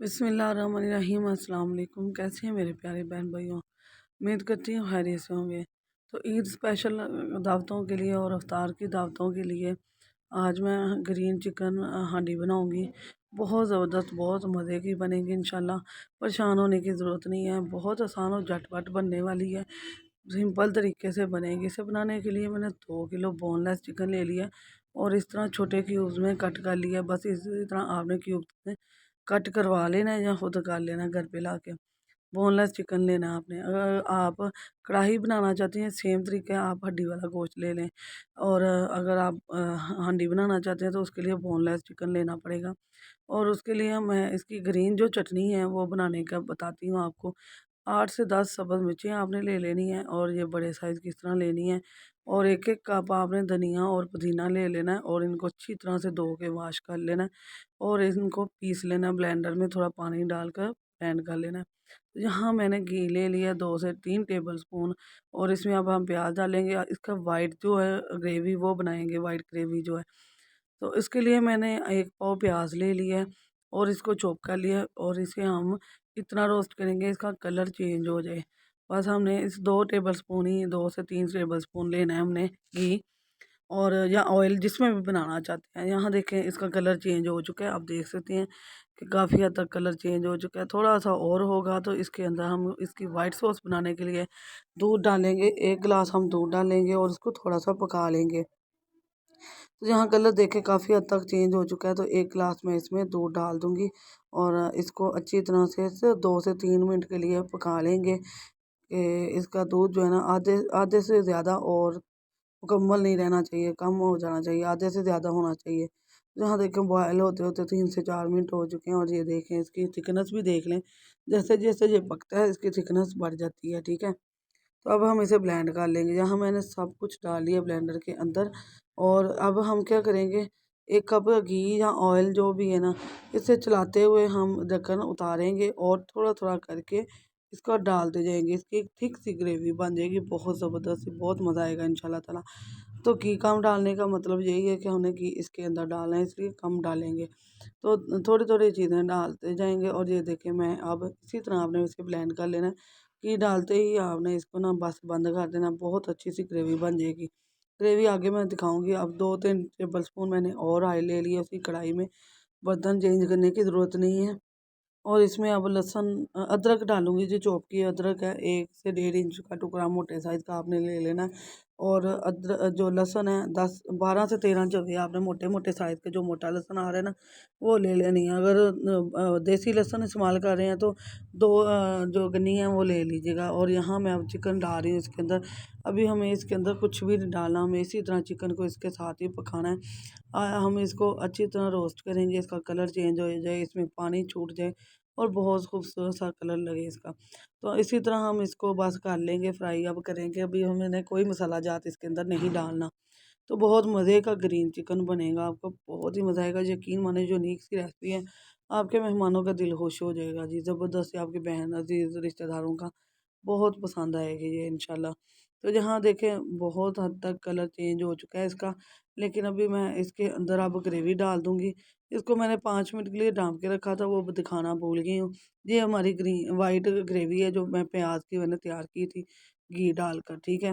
बिस्मिल्लाहिर्रहमानिर्रहीम अस्सलाम वालेकुम। कैसे हैं मेरे प्यारे बहन भाइयों? उम्मीद करती हूँ खैरियत से होंगे। तो ईद स्पेशल दावतों के लिए और अफ्तार की दावतों के लिए आज मैं ग्रीन चिकन हांडी बनाऊंगी। बहुत ज़बरदस्त, बहुत मज़े की बनेगी इंशाल्लाह। परेशान होने की ज़रूरत नहीं है, बहुत आसान और झटपट बनने वाली है। सिंपल तरीके से बनेगी। इसे बनाने के लिए मैंने 2 किलो बोनलेस चिकन ले लिया और इस तरह छोटे क्यूब्स में कट कर लिया। बस इसी तरह आपने क्यूब्स में कट करवा लेना है या खुद कर लेना घर पे लाके। बोनलेस चिकन लेना है आपने। अगर आप कढ़ाई बनाना चाहते हैं सेम तरीके आप हड्डी वाला गोश्त ले लें। और अगर आप हांडी बनाना चाहते हैं तो उसके लिए बोनलेस चिकन लेना पड़ेगा। और उसके लिए मैं इसकी ग्रीन जो चटनी है वो बनाने का बताती हूँ आपको। 8 से 10 सब्ज़ मिर्चियाँ आपने ले लेनी है और ये बड़े साइज़ की इस तरह लेनी है। और एक एक कप आपने धनिया और पुदीना ले लेना है और इनको अच्छी तरह से धो के वॉश कर लेना है। और इनको पीस लेना है ब्लेंडर में, थोड़ा पानी डालकर ब्लेंड कर लेना है। तो यहाँ मैंने घी ले लिया 2 से 3 टेबल स्पून। और इसमें अब हम प्याज डालेंगे। इसका वाइट जो है ग्रेवी वो बनाएंगे, वाइट ग्रेवी जो है। तो इसके लिए मैंने 1 पाव प्याज ले लिया है और इसको चॉप कर लिया है। और इसे हम इतना रोस्ट करेंगे इसका कलर चेंज हो जाए। बस हमने इस 2 टेबल स्पून ही 2 से 3 टेबल स्पून लेना है हमने घी। और या ऑयल जिसमें भी बनाना चाहते हैं। यहाँ देखें इसका कलर चेंज हो चुका है, आप देख सकते हैं कि काफ़ी हद तक कलर चेंज हो चुका है। थोड़ा सा और होगा तो इसके अंदर हम इसकी वाइट सॉस बनाने के लिए दूध डालेंगे। 1 गिलास हम दूध डालेंगे और इसको थोड़ा सा पका लेंगे। तो यहाँ कलर देखें काफ़ी हद तक चेंज हो चुका है। तो 1 गिलास में इसमें दूध डाल दूँगी और इसको अच्छी तरह से 2 से 3 मिनट के लिए पका लेंगे। इसका दूध जो है ना आधे आधे से ज़्यादा और मुकम्मल नहीं रहना चाहिए, कम हो जाना चाहिए, आधे से ज़्यादा होना चाहिए। जहाँ देखें बॉयल होते होते 3 से 4 मिनट हो चुके हैं और ये देखें इसकी थिकनेस भी देख लें। जैसे जैसे ये पकता है इसकी थिकनेस बढ़ जाती है, ठीक है। तो अब हम इसे ब्लेंड कर लेंगे। यहाँ मैंने सब कुछ डाल लिया ब्लेंडर के अंदर। और अब हम क्या करेंगे, 1 कप घी या ऑयल जो भी है ना, इसे चलाते हुए हम ढक्कन उतारेंगे और थोड़ा थोड़ा करके इसको डालते जाएंगे। इसकी एक थिक सी ग्रेवी बन जाएगी, बहुत ज़बरदस्त, बहुत मज़ा आएगा इंशाल्लाह ताला। तो घी कम डालने का मतलब यही है कि हमने घी इसके अंदर डालना है, इसलिए कम डालेंगे। तो थोड़ी थोड़ी चीज़ें डालते जाएंगे। और ये देखें मैं अब इसी तरह आपने इसे ब्लेंड कर लेना है। घी डालते ही आपने इसको ना बस बंद कर देना, बहुत अच्छी सी ग्रेवी बन जाएगी। ग्रेवी आगे मैं दिखाऊंगी। अब 2-3 टेबल स्पून मैंने और ऑयल ले लिया उसी कढ़ाई में। बर्तन चेंज करने की ज़रूरत नहीं है। और इसमें अब लहसुन अदरक डालूंगी। जो चॉप की अदरक है 1 से 1.5 इंच का टुकड़ा मोटे साइज़ का आपने ले लेना है। और अदरक जो लहसुन है 12 से 13 जवे आपने मोटे मोटे साइज़ के, जो मोटा लहसुन आ रहा है ना वो ले लेनी है। अगर देसी लहसुन इस्तेमाल कर रहे हैं तो दो जो गन्नी है वो ले लीजिएगा। और यहाँ मैं अब चिकन डाल रही हूँ इसके अंदर। अभी हमें इसके अंदर कुछ भी नहीं डालना, हमें इसी तरह चिकन को इसके साथ ही पकाना है। हम इसको अच्छी तरह रोस्ट करेंगे, इसका कलर चेंज हो जाए, इसमें पानी छूट जाए और बहुत खूबसूरत सा कलर लगे इसका। तो इसी तरह हम इसको बस कर लेंगे फ्राई। अब करेंगे, अभी हमने कोई मसाला जात इसके अंदर नहीं डालना। तो बहुत मज़े का ग्रीन चिकन बनेगा, आपको बहुत ही मज़ा आएगा। यकीन माने जो यूनिक सी रेसिपी है, आपके मेहमानों का दिल खुश हो जाएगा जी। ज़बरदस्त, आपकी बहन अजीज़ रिश्तेदारों का बहुत पसंद आएगी ये इंशाल्लाह। तो यहाँ देखें बहुत हद तक कलर चेंज हो चुका है इसका। लेकिन अभी मैं इसके अंदर अब ग्रेवी डाल दूँगी। इसको मैंने 5 मिनट के लिए ढाँप के रखा था, वो दिखाना भूल गई हूँ। ये हमारी ग्रीन वाइट ग्रेवी है जो मैं प्याज की मैंने तैयार की थी घी डालकर, ठीक है।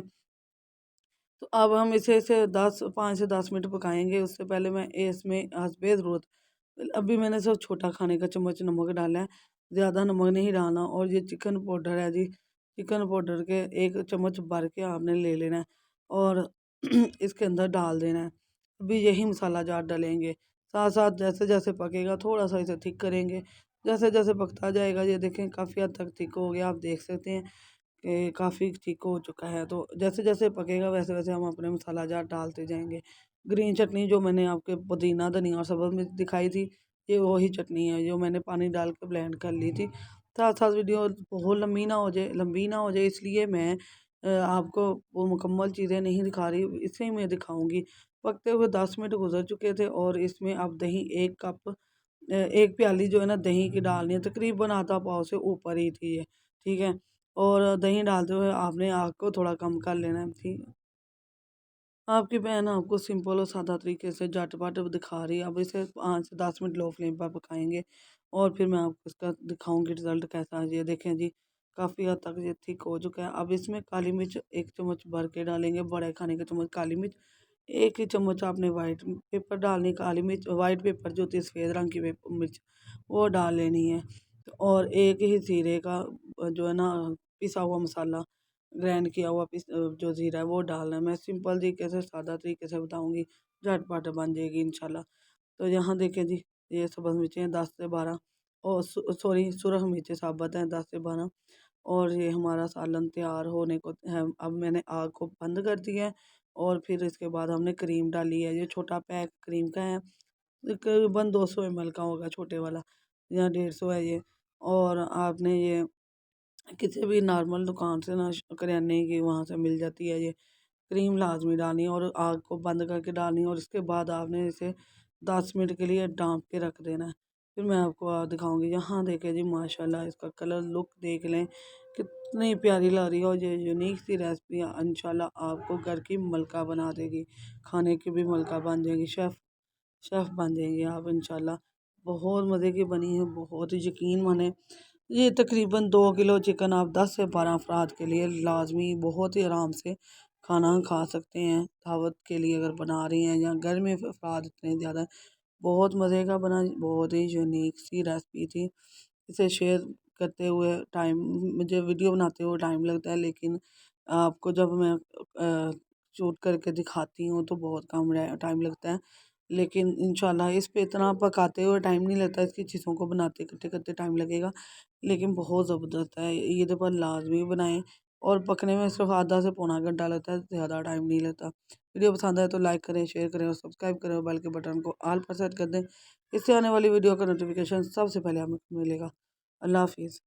तो अब हम इसे 5 से 10 मिनट पकाएंगे। उससे पहले मैं इसमें हस्बे ज़रूरत अभी मैंने सिर्फ छोटा खाने का चम्मच नमक डाला है, ज़्यादा नमक नहीं डालना। और ये चिकन पाउडर है जी, चिकन पाउडर के 1 चम्मच भर के आपने ले लेना है और इसके अंदर डाल देना है। अभी यही मसाला जार डालेंगे। साथ साथ जैसे जैसे पकेगा थोड़ा सा इसे थिक करेंगे। जैसे जैसे पकता जाएगा ये देखें काफ़ी हद तक थिक हो गया, आप देख सकते हैं कि काफ़ी ठीक हो चुका है। तो जैसे जैसे पकेगा वैसे वैसे हम अपने मसाला जार डालते जाएंगे। ग्रीन चटनी जो मैंने आपके पुदीना धनिया और सब्ज़ में दिखाई थी, ये वही चटनी है जो मैंने पानी डाल के ब्लेंड कर ली थी। साथ साथ वीडियो बहुत लंबी ना हो जाए इसलिए मैं आपको वो मुकम्मल चीज़ें नहीं दिखा रही, इसे ही मैं दिखाऊंगी। पकते हुए 10 मिनट गुजर चुके थे और इसमें अब दही 1 कप 1 प्याली जो है ना दही की डालनी है। तकरीबन आधा पाव से ऊपर ही थी ये, ठीक है। और दही डालते हुए आपने आग को थोड़ा कम कर लेना है, ठीक है। आपकी बहन आपको सिंपल और सादा तरीके से झटपट दिखा रही है। अब इसे 5 से 10 मिनट लो फ्लेम पर पकाएंगे और फिर मैं आपको इसका दिखाऊंगी रिज़ल्ट कैसा है। ये देखें जी, काफ़ी हद तक ये थिक हो चुका है। अब इसमें काली मिर्च 1 चम्मच भर के डालेंगे, बड़े खाने का चम्मच काली मिर्च। 1 ही चम्मच आपने वाइट पेपर डालनी, काली मिर्च वाइट पेपर जो होती है सफ़ेद रंग की मिर्च, वो डाल लेनी है। और 1 ही ज़ीरे का जो है ना पिसा हुआ मसाला, ग्राइंड किया हुआ जो ज़ीरा है वो डालना है। मैं सिंपल तरीके से सादा तरीके से बताऊँगी, झटपट बन जाएगी इंशाल्लाह। तो यहाँ देखें जी, ये सब्ज़ मिर्चें हैं 10 से 12, और सॉरी सुरख मिर्चें साबुत हैं 10 से 12। और ये हमारा सालन तैयार होने को है। अब मैंने आग को बंद कर दिया है और फिर इसके बाद हमने क्रीम डाली है। ये छोटा पैक क्रीम का है, तकरीबन 200 ml का होगा छोटे वाला, या 150 है ये। और आपने ये किसी भी नॉर्मल दुकान से ना करियाने की वहाँ से मिल जाती है। ये क्रीम लाज़मी डालनी है और आग को बंद करके डालनी है, और इसके बाद आपने इसे 10 मिनट के लिए ढाँप के रख देना है। फिर मैं आपको दिखाऊँगी। यहाँ देखें जी, माशाल्लाह इसका कलर लुक देख लें कितनी प्यारी लग रही है। और ये यूनिक सी रेसिपी इंशाल्लाह आपको घर की मलका बना देगी, खाने की भी मलका बन जाएगी, शेफ़ बन जाएंगे आप इंशाल्लाह। बहुत मज़े की बनी है, बहुत ही यकीन माने। ये तकरीबन 2 किलो चिकन आप 10 से 12 अफराद के लिए लाजमी बहुत ही आराम से खाना खा सकते हैं। दावत के लिए अगर बना रही हैं या घर में अफराद इतने ज़्यादा हैं, बहुत मज़े का बना, बहुत ही यूनिक सी रेसिपी थी। इसे शेयर करते हुए टाइम, मुझे वीडियो बनाते हुए टाइम लगता है, लेकिन आपको जब मैं शूट करके दिखाती हूँ तो बहुत कम टाइम लगता है। लेकिन इंशाल्लाह इस पे इतना पकाते हुए टाइम नहीं लगता, इसकी चीज़ों को बनाते करते टाइम लगेगा, लेकिन बहुत ज़बरदस्त है। ईद पर लाजमी बनाएं, और पकने में सिर्फ आधा से पौना घंटा लगता है, ज़्यादा टाइम नहीं लगता। वीडियो पसंद आए तो लाइक करें, शेयर करें और सब्सक्राइब करें, और बेल के बटन को ऑल पर सेट कर दें। इससे आने वाली वीडियो का नोटिफिकेशन सबसे पहले हमें मिलेगा। अल्लाह हाफिज़।